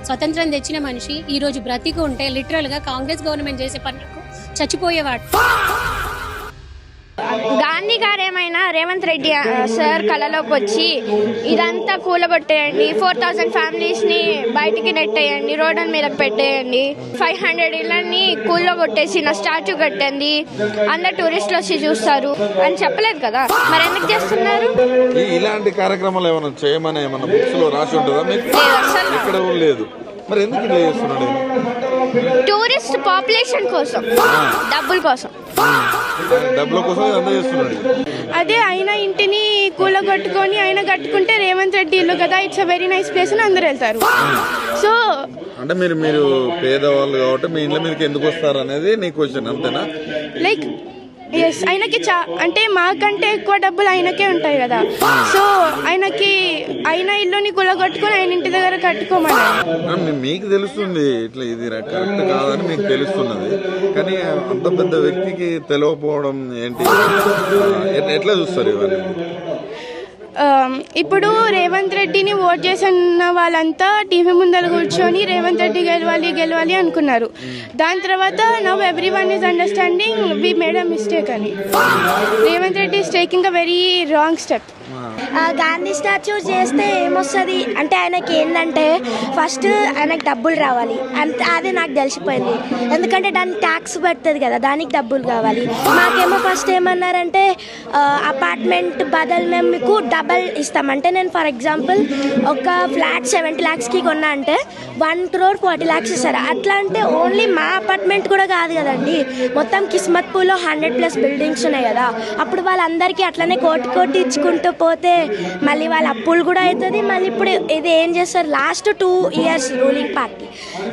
స్వతంత్రం తెచ్చిన మనిషి ఈ రోజు బ్రతికి ఉంటే లిటరల్ గా కాంగ్రెస్ గవర్నమెంట్ చేసే పనులకు చచ్చిపోయేవాడు. గాంధీ గారు ఏమైనా రేవంత్ రెడ్డి సార్ కళలోకి వచ్చి ఇదంతా కూలగొట్టేయండి, 4000 ఫ్యామిలీస్ని బయటికి నెట్టేయండి, రోడ్ల మీదకి పెట్టేయండి, 500 ఇళ్ళని కూల్లో కొట్టేసి నా స్టాచ్యూ కట్టండి, అందరు టూరిస్టులు వచ్చి చూస్తారు అని చెప్పలేదు కదా, మరి ఎందుకు చేస్తున్నారు? ఇలాంటి కార్యక్రమాలు ఏమైనా చేయమని ఏమన్నా బుక్స్ లో రాసి ఉంటుందా మీకు? ఎక్కడ లేదు. మరి ఎందుకు ఇలా చేస్తున్నాడు? టూరిస్ట్ పాపులేషన్ కోసం, డబ్బుల కోసం ఇదంతా చేస్తున్నాడు. అదే ఆయన ఇంటిని కూలగొట్టుకొని ఆయన కట్టుకుంటే రేవంత్ రెడ్డి ఇల్లు కదా, it's a very nice place అని అందరు వెళ్తారు. సో అంటే మీరు పేదవాళ్ళు కాబట్టి మీ ఇంట్లో మీదకి ఎందుకు వస్తారు అనేది నీ క్వశ్చన్, అంతేనా? లైక్ ఎస్, ఆయనకి అంటే మాకంటే ఎక్కువ డబ్బులు ఆయనకే ఉంటాయి కదా, సో ఆయన ఇల్లుని కూలగొట్టుకొని ఆయన ఇంటి దగ్గర కట్టుకోమని మీకు తెలుస్తుంది ఇట్లా ఇది కరెక్ట్ కాదని మీకు తెలుస్తున్నది, కానీ అంత పెద్ద వ్యక్తికి తెలియకపోవడం ఏంటి? ఎట్లా చూస్తారు ఇవన్నీ? ఇప్పుడు రేవంత్ రెడ్డిని ఓట్ చేసిన వాళ్ళంతా టీవీ ముందర కూర్చొని రేవంత్ రెడ్డి గెలవాలి అనుకున్నారు. దాని తర్వాత now everyone is understanding we made a mistake అని. Revanth Reddy is taking a very wrong step. Gandhi statue చేస్తే ఏమొస్తుంది అంటే ఆయనకి ఏంటంటే ఫస్ట్ ఆయనకు డబ్బులు రావాలి, అది నాకు తెలిసిపోయింది. ఎందుకంటే దానికి ట్యాక్స్ పడుతుంది కదా, దానికి డబ్బులు కావాలి. మాకేమో ఫస్ట్ ఏమన్నారంటే అపార్ట్మెంట్ బదులు మేము మీకు డబల్ ఇస్తామంటే, నేను ఫర్ ఎగ్జాంపుల్ ఒక ఫ్లాట్ 70 lakhsకి కొన్నా అంటే 1,40 lakhs ఇస్తారు. అట్లా అంటే ఓన్లీ మా అపార్ట్మెంట్ కూడా కాదు కదండి, మొత్తం కిస్మత్పూర్లో 100+ బిల్డింగ్స్ ఉన్నాయి కదా. అప్పుడు వాళ్ళందరికీ అట్లనే కోటి ఇచ్చుకుంటూ పోతే మళ్ళీ వాళ్ళ అప్పులు కూడా అవుతుంది. మళ్ళీ ఇప్పుడు ఇది ఏం చేస్తారు, last 2 years ruling party,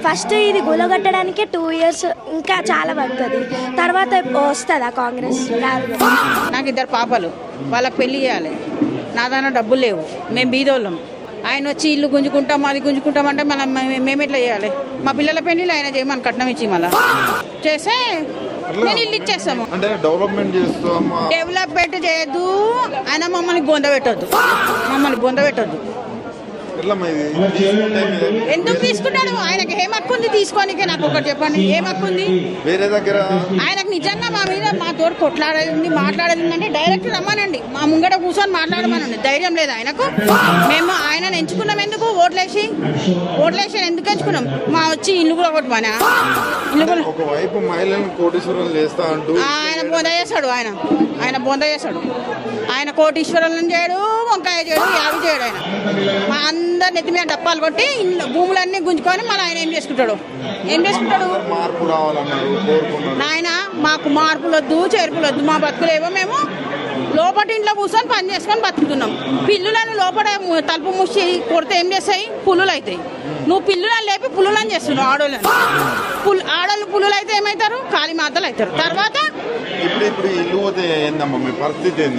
first ఇది గులగొట్టడానికే 2 years ఇంకా చాలా పడుతుంది, తర్వాత వస్తుందా కాంగ్రెస్? నాకు 2 పాపలు, వాళ్ళకి పెళ్లి చేయాలి, నా దాని డబ్బులు లేవు, మేము బీదోళ్ళం. ఆయన వచ్చి ఇల్లు గుంజుకుంటాం అది గుంజుకుంటాం అంటే మనం మేము ఎట్లా చేయాలి? మా పిల్లల పెళ్లిళ్ళు ఆయన చేయమని కట్నం ఇచ్చి మళ్ళీ చేస్తే నేను ఇల్లు ఇచ్చేస్తాము. అంటే డెవలప్మెంట్ చేయొద్దు, ఆయన మమ్మల్ని బొంద పెట్టొద్దు. ఎందుకు తీసుకుంటాడు? ఆయనకి ఏం హక్కు ఉంది తీసుకోనికే? నాకు ఒకటి చెప్పండి, ఏం హక్కు ఉంది వేరే దగ్గర? ఆయనకు నిజంగా మా మీద మా తోడు కొట్లాడేది మాట్లాడేది అంటే డైరెక్ట్ రమ్మనండి, మా ముంగట కూర్చొని మాట్లాడమనండి. ధైర్యం లేదు ఆయనకు. మేము ఆయనను ఎంచుకున్నాం ఎందుకు? ఓట్లేసి ఎందుకు ఎంచుకున్నాం? మా వచ్చి ఇల్లు కూడా కొట్టమనా? ఇల్లు కూడా ఒకవైపు మహిళలను కోటీశ్వరం చేస్తా అంటూ ఆయన బొంద చేస్తాడు. ఆయన బొంద చేస్తాడు. ఆయన కోటీశ్వరులను చేయడు, వంకాయ చేయడు, యావి చేయడు. ఆయన మా అందరు నెత్తి మీద డప్పాలు కొట్టి భూములన్నీ గుంజుకొని మళ్ళీ ఆయన ఏం చేసుకుంటాడు? మార్పు రావాలన్నారు. నాయన మాకు మార్పులు వద్దు, చేర్పులు వద్దు, మా బతుకులేవో మేము లోపల ఇంట్లో కూర్చొని పని చేసుకొని బతుకుతున్నాం. పిల్లులను లోపల తలుపు మూసి కొడితే ఏం చేస్తాయి? పుల్లులు అవుతాయి. నువ్వు పిల్లులను లేపి పుల్లులని చేస్తున్నావు. ఆడోళ్ళు పుల్లులు అయితే ఏమవుతారు? కాళీ మాతలు అవుతారు. తర్వాత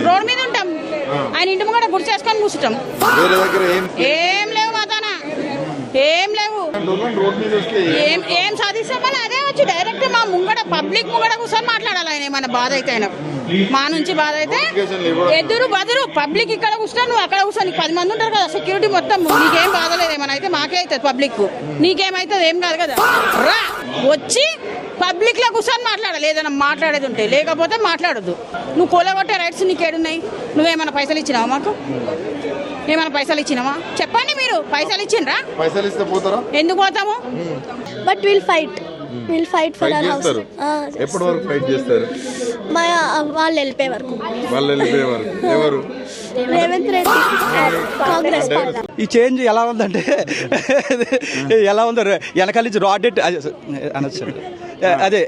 రోడ్ మీద ఉంటాం, ఆయన ఇంటి ముంగట గుడి చేసుకొని కూర్చుంటాం. ఏం లేవు మాతాన, ఏం లేవు. ఏం సాధిస్తామని అదే వచ్చి డైరెక్ట్ మా ముంగడ పబ్లిక్ ముంగడ కూర్చొని మాట్లాడాలి. ఆయన ఏమన్నా బాధ అయితే ఆయన మా నుంచి బాధ అయితే ఎదురు బదురు పబ్లిక్ ఇక్కడ కూర్చొని నువ్వు అక్కడ కూర్చొని 10 మంది ఉంటారు కదా సెక్యూరిటీ మొత్తం. నీకేం బాధ లేదు, ఏమన్నా అయితే మాకే అవుతుంది పబ్లిక్, నీకేమైతుంది? ఏం కాదు కదా. రా వచ్చి పబ్లిక్ లో కూర్చొని మాట్లాడాలి, ఏదైనా మాట్లాడేది ఉంటే. లేకపోతే మాట్లాడద్దు. నువ్వు కూలగొట్టే రైట్స్ నీకేడున్నాయి? నువ్వేమైనా పైసలు ఇచ్చినావా? మాకు ఏమైనా పైసలు ఇచ్చినావా? చెప్పండి. మీరు పైసలు ఇచ్చిండ్రా? పైసలు ఇస్తే పోతారా? ఎందుకు పోతాము? But will fight for our house. ఎప్పటి వరకు ఫైట్ చేస్తారు? వాళ్ళు వెళ్ళిపోయే వరకు. ఎవరు? రేవంత్ రెడ్డి కాంగ్రెస్ పార్టీ. ఈ చేంజ్ ఎలా ఉందంటే ఎలా ఉందో వెనకాల నుంచి రాడెట్ అనొచ్చు. అదే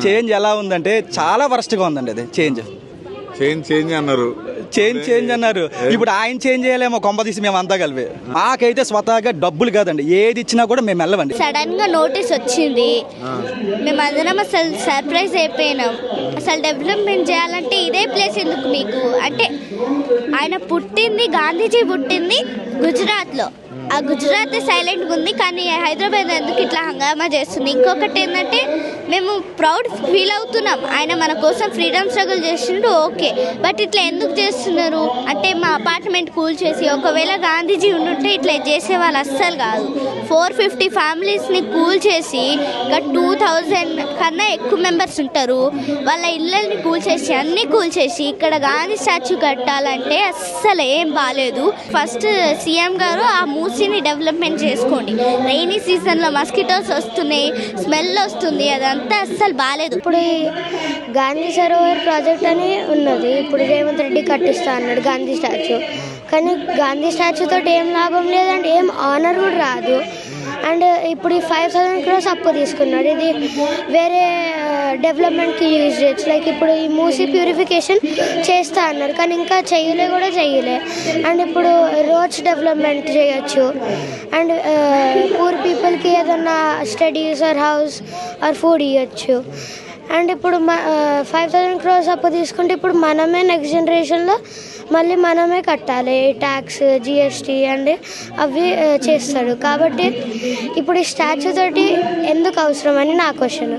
చేంజ్ ఎలా ఉందంటే చాలా వరస్ట్గా ఉందండి. అది చేంజ్ అన్నారు. ఇప్పుడు ఆయన చేంజ్ చేయలేమో, కొంప తీసి మేము అంతా కలిపి. మాకైతే స్వతహాగా డబ్బులు కాదండి, ఏది ఇచ్చినా కూడా మేము వెళ్ళవండి. సడన్ గా నోటీస్ వచ్చింది, మేమందరం అసలు సర్ప్రైజ్ అయిపోయినాం. అసలు డెవలప్మెంట్ చేయాలంటే ఇదే ప్లేస్ ఎందుకు మీకు అంటే, ఆయన పుట్టింది, గాంధీజీ పుట్టింది గుజరాత్లో. ఆ గుజరాత్ సైలెంట్గా ఉంది, కానీ హైదరాబాద్ ఎందుకు ఇట్లా హంగామా చేస్తుంది? ఇంకొకటి ఏంటంటే మేము ప్రౌడ్ ఫీల్ అవుతున్నాం, ఆయన మన కోసం ఫ్రీడమ్ స్ట్రగుల్ చేసిండు, ఓకే. బట్ ఇట్లా ఎందుకు చేస్తున్నారు అంటే మా అపార్ట్మెంట్ కూల్ చేసి, ఒకవేళ గాంధీజీ ఉండుంటే ఇట్లా చేసేవాళ్ళు అస్సలు కాదు. 450 ఫ్యామిలీస్ని కూల్ చేసి ఇంకా 2000 కన్నా ఎక్కువ మెంబర్స్ ఉంటారు, వాళ్ళ ఇళ్ళని కూల్ చేసి అన్నీ కూల్ చేసి ఇక్కడ గాంధీ స్టాచ్యూ కట్టాలంటే అస్సలు ఏం బాగాలేదు. ఫస్ట్ సీఎం గారు ఆ మూసీని డెవలప్మెంట్ చేసుకోండి. రైనీ సీజన్లో మస్కిటోస్ వస్తున్నాయి, స్మెల్ వస్తుంది, అదంతా అస్సలు బాగాలేదు. ఇప్పుడు ఈ గాంధీ సరోవర్ ప్రాజెక్ట్ అని ఉన్నది, ఇప్పుడు రేవంత్ రెడ్డి కట్టిస్తా అన్నాడు గాంధీ స్టాచ్యూ. కానీ గాంధీ స్టాచ్యూ తోటి ఏం లాభం లేదంటే ఏం ఆనర్ కూడా రాదు. అండ్ ఇప్పుడు ఈ 5,000 crores అప్పు తీసుకున్నాడు, ఇది వేరే డెవలప్మెంట్కి యూజ్ చేయొచ్చు. లైక్ ఇప్పుడు ఈ మూసీ ప్యూరిఫికేషన్ చేస్తా అన్నారు, కానీ ఇంకా చేయలే. అండ్ ఇప్పుడు రోడ్స్ డెవలప్మెంట్ చేయొచ్చు. అండ్ పూర్ పీపుల్కి ఏదన్నా studies or house or food ఇవ్వచ్చు. అండ్ ఇప్పుడు 5,000 crores అప్పు తీసుకుంటే ఇప్పుడు మనమే నెక్స్ట్ జనరేషన్లో మళ్ళీ మనమే కట్టాలి ట్యాక్స్, జిఎస్టీ అండ్ అవి చేస్తాడు. కాబట్టి ఇప్పుడు ఈ స్టాచ్యూ తోటి ఎందుకు అవసరం అని నా క్వశ్చన్.